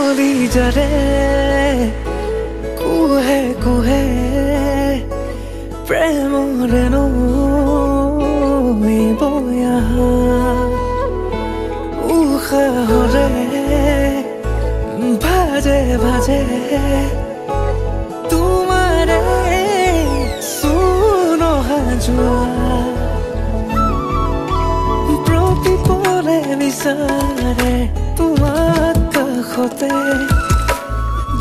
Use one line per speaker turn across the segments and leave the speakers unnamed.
যাৰে কুহে কুহে প্ৰেমৰে নৈ বৈ আহা উশাহৰে ভাজে ভাজে তোমাৰে চূণ অহা যোৱা প্ৰতিপলে বিচাৰে তোমাক কাষতে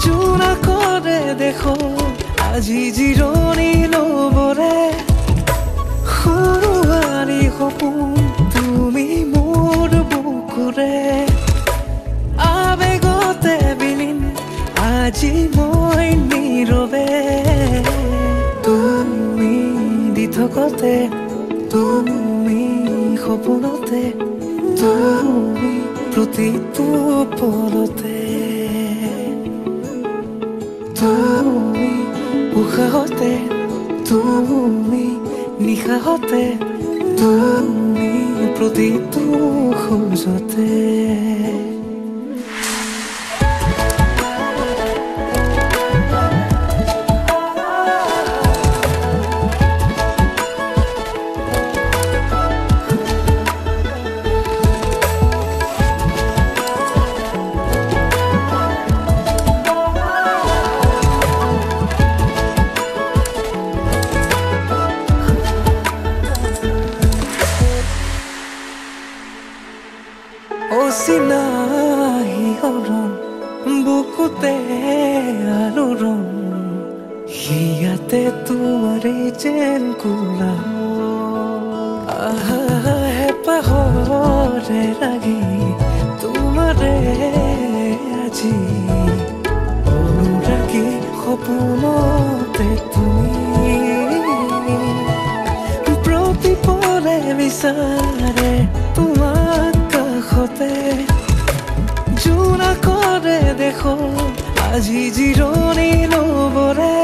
জোনা কৰে দেখো আজি জিৰণি লবৰে সৰুৱাৰী সপোন তুমি মোৰ বুকুৰে আবেগতে বিলীন আজি মই নীৰৱে তুমি দি থকতে তুমি সপোনতে তুমি প্ৰতিটো পলতে তুমি উশাহতে তুমি নিশাহতে তুমি প্ৰতিটো খোজতে চিনাহি হৰণ বুকুতে আৰু ৰং হিয়াতে তোমাৰে যেন কোলা হেঁপাহৰে লাগি তোমাৰে আজি অনুৰাগী সপোনতে তুমি প্ৰতিপলে বিচাৰে তোমাক কাষতে জোনা কৰে দেখো আজি জিৰণি লবৰে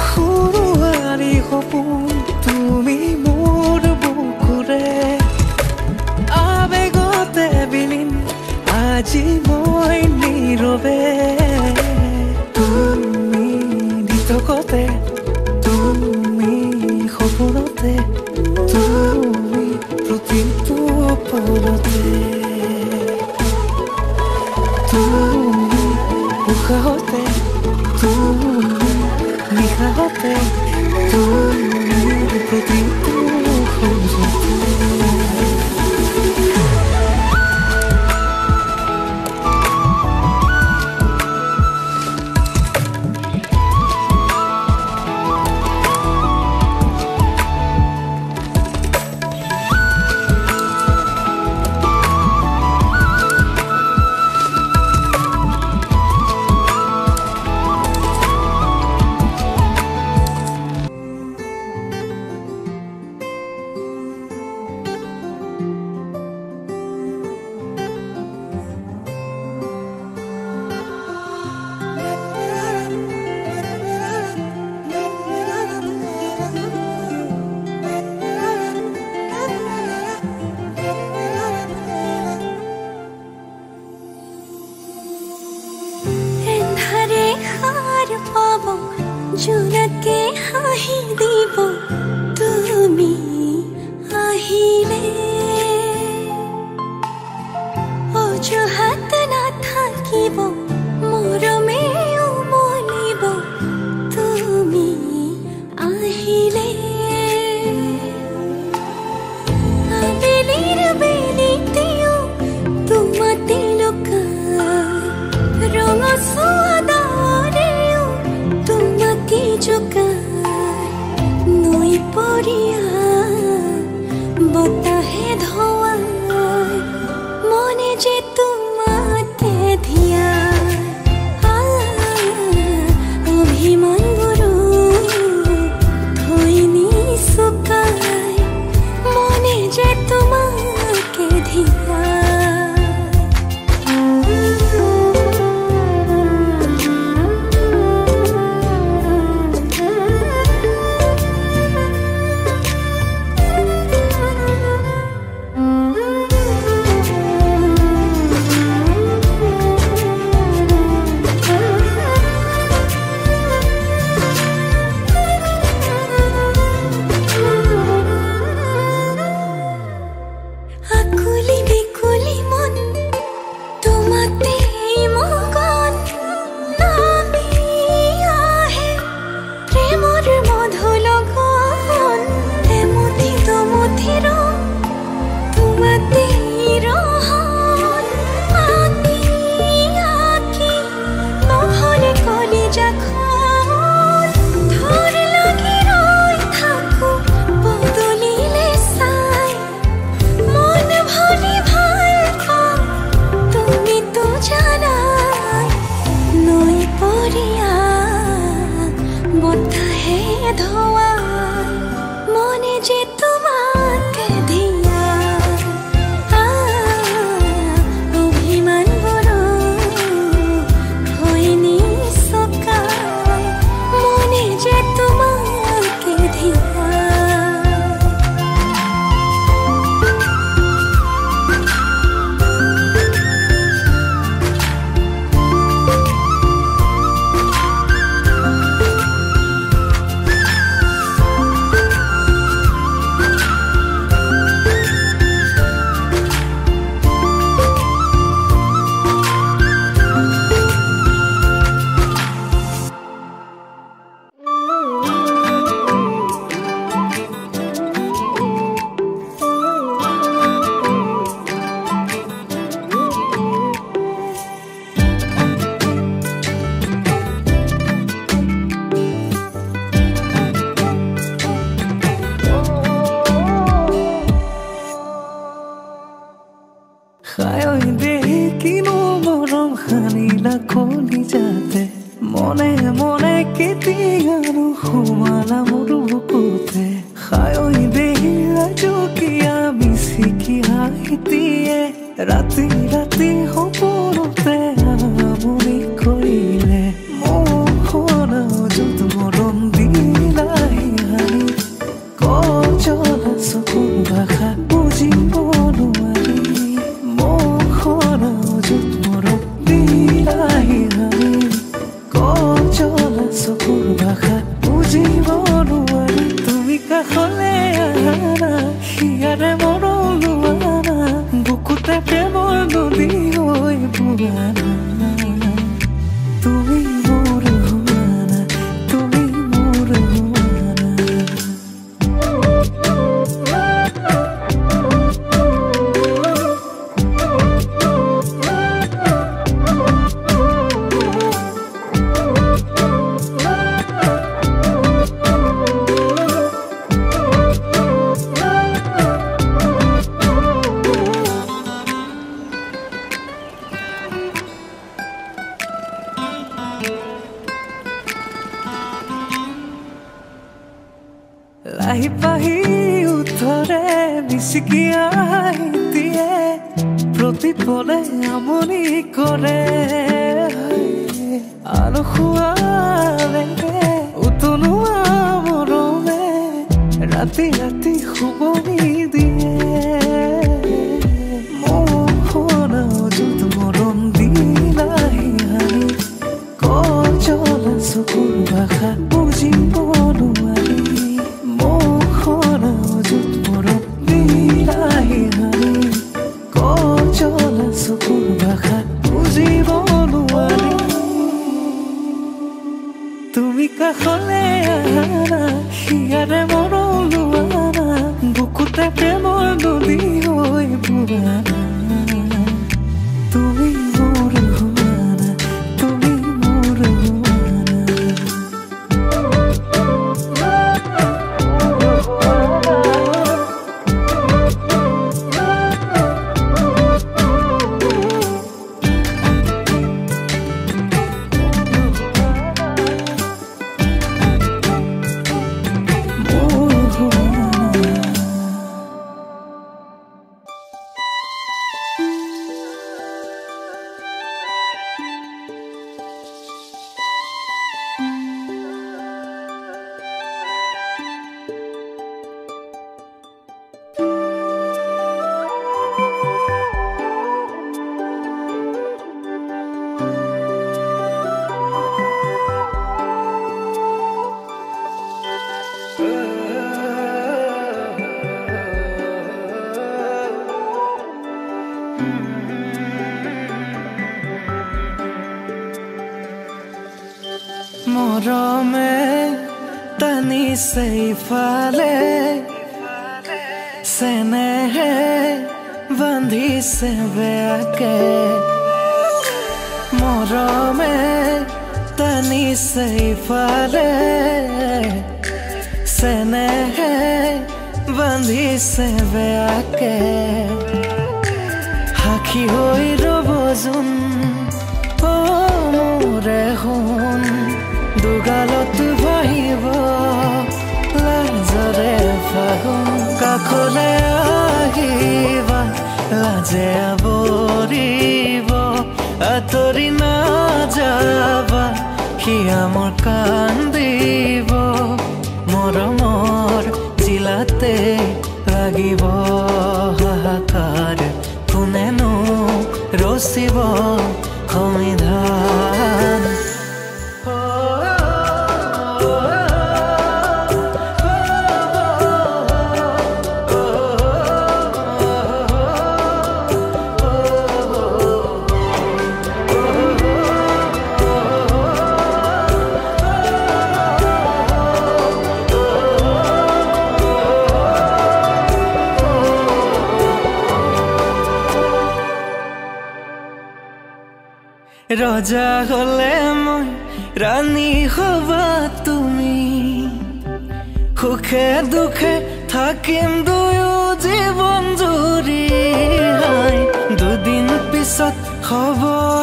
সৰুৱাৰী সপোন তুমি মোৰ বুকুৰে আবেগতে বিলীন আজি মই নীৰৱে তুমি দি থকতে তুমি সপোনতে তুমি প্ৰতিটো পলতে তুমি উশাহতে তুমি নিশাহতে তুমি প্ৰতিটো খোজতে
জোনাকে হাঁহি দিব তুমি আহিলে অজুহাত নাথাকিব মৰমে উমলিব তুমি আহিলে আবেলিৰ বেলিতেও তোমাতে লুকাই ৰঙচুৱা জোকাই নৈ মগন নামি আহে প্ৰেমৰ মধু লগন এমুঠি দুমুঠিৰ তোমাতে ৰহন আঁকি আঁকি নহলে কলিজাখন ধৰ লাগি ৰৈ থাকো বদলিলে চাই মন ভৰি ভাল পাওঁ তুমিতো জানাই নৈ পৰিয়া বতাহে ধোৱাই মনে যে তোমাকে দিয়া অভিমান বড় হয়নি সকাই মনে যে তোমাকে দিয়া
খায়ই দেহি কিনো মৰম সানিলা কলিজাতে মনে মনে কেতিয়ানো সোমালা মোৰ বুকুতে খায়ই দেহি ৰাজকীয়া মিচিকি হাঁহিটিয়ে ৰাতি ৰাতি সপোনতে আমনি কৰিলে মোহন য'ত মৰম দিলাহি হানি কজলা চকুৰ ভাষা বুজিব নোৱাৰি মোহন য'ত মৰম দিলাহি হানি কজলা চকুৰ ভাষা বুজিব নোৱাৰি তুমি কাষলে আহা হিয়াৰে মৰম লোৱানা বুকুতে প্ৰেমৰ নদী হৈ বুৱানা তুমি মোৰ হোৱানা তুমি মোৰ হোৱানা লাহি পাহি উঠৰে মিচিকি আইতিয়ে প্ৰতিপলে আমনি কৰে আলসুৱালে উতনুৱা মৰমে ৰাতি ৰাতি শুবনি দিয়ে মোহন য'ত মৰম দিলাহি হানি কজলা চকুৰ ভাষা বুজিব নোৱাৰি মোহন য'ত মৰম দিলাহি হানি কজলা চকুৰ ভাষা বুজিব নোৱাৰি তুমি কাষলে আহা হিয়াৰে মৰম লোৱানা বুকুতে প্ৰেমৰ নদী হৈ বুৱানা তুমি মোৰ হোৱানা তুমি মোৰ হোৱানা মোৰ হোৱানা মৰমে টানিছে ইফালে চেনেহে বান্ধিছে বেয়াকে মৰমে টানিছে ইফালে চেনেহে বান্ধিছে বেয়াকে সাক্ষী হৈ ৰ'ব যোন মোৰে সোণ দুগালত বাঢ়িব লাজৰে ফাগুন কাষলৈ আহিবা লাজে আৱৰিব আঁতৰি নাযাবা সিয়া মোৰ কান্দিব মৰমৰ জিলাতে লাগিব হাহাকাৰ কোনেনো ৰচিব সমিধান ৰজা হলে মই ৰাণী হবা তুমি সুখে দুখে থাকিম দুয়ো জীৱন জুৰি দুদিন পিছত হব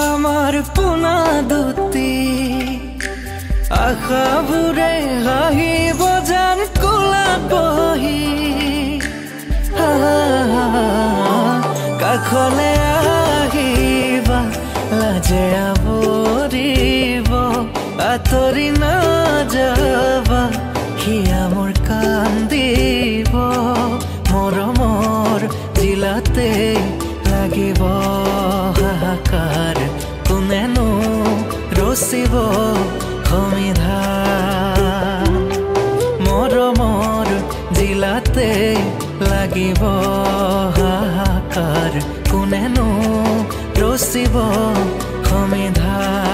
আমাৰ পোনা দুটি আশাবোৰে হাঁহিব যেন কোলাত বহি কাষলৈ আহিবা লাজে আৱৰিব আঁতৰি নাযাবা সিয়া মোৰ কান্দিব মৰমৰ জিলাতে লাগিব হাহাকাৰ কোনেনো ৰচিব সমিধান মৰমৰ জিলাতে লাগিব হাহাকাৰ কোনেনো ৰচিব সমিধান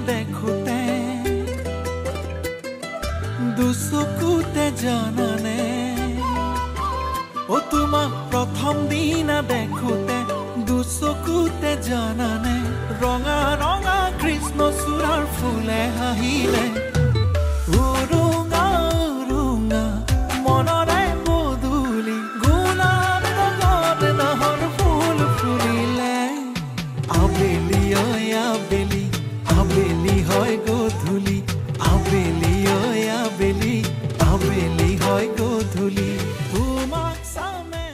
দেখোতে দুচকুতে জানানে ও তোমাক প্ৰথম দিনা দেখোতে দুচকুতে জানানে ৰঙা ৰঙা কৃষ্ণচূড়াৰ ফুলে হাঁহিলে উৰুঙা উৰুঙা মনৰে পদূলি গুলাব গগন নহৰ ফুল ফুলিলে আবেলি ঐ আবেলি আবেলি হয় গধূলি আবেলি ঐ আবেলি আবেলি হয় গধূলি তোমাক চামে